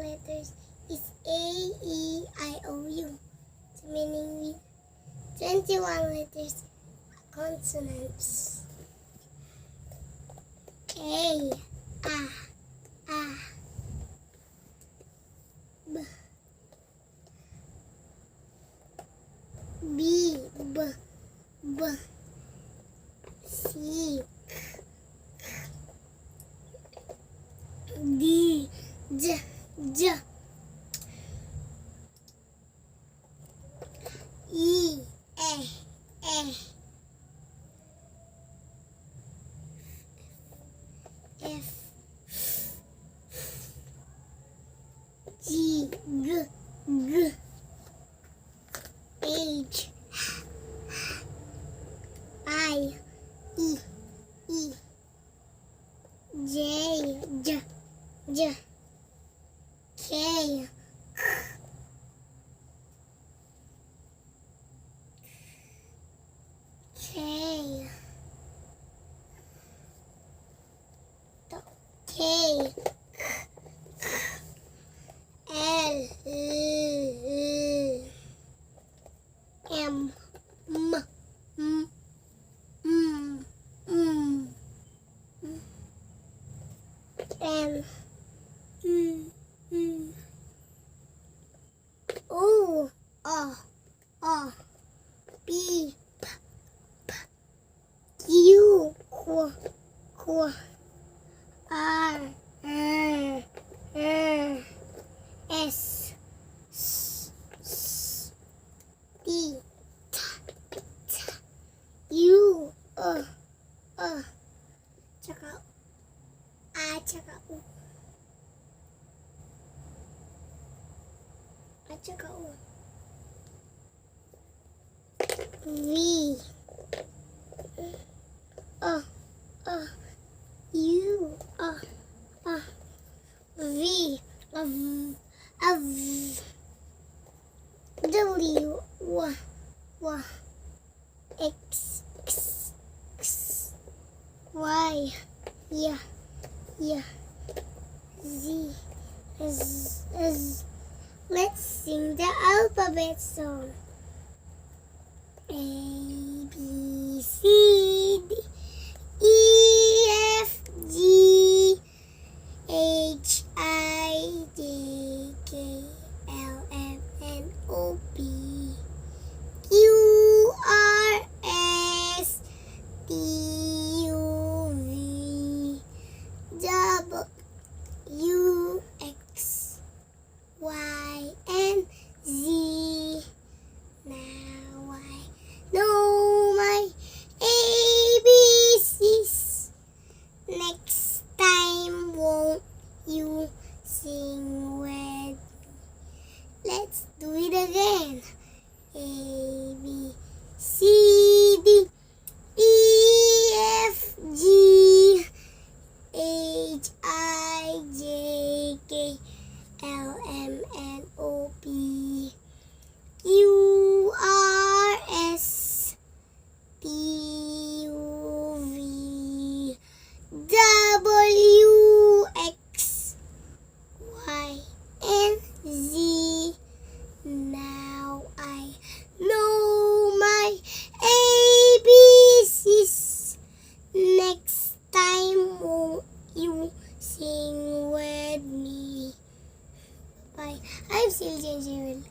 letters is A-E-I-O-U. Its meaning with 21 letters consonants. A, A, A, B, B, B, B, C, D, J, J, E, E, E, F, G, G, G, H, I, E, E, J, J, J, K, K, K, L, M, M, N, O, P, P, Q, Q, R, S, T, U, tsaka A, tsaka U. A, tsaka U. V, U, V, W, X, Y, Z. Let's sing the alphabet song. A, B, C, D, E, F, G, H, I, J, K, L, M, N, O, P, Q, R, S, T, U, V, W, X, Y, and Z. Now I know my ABCs. Next time, won't you sing with me? Let's do it again. A, B, C, D, E, F, G, H, I, J, K, L, M, N, O, P, Q, R, S, T, U, V, W, X, Y, and Z. Now I know my ABCs. Next time, won't you sing with me? Bye. I'm Zildjian Draven.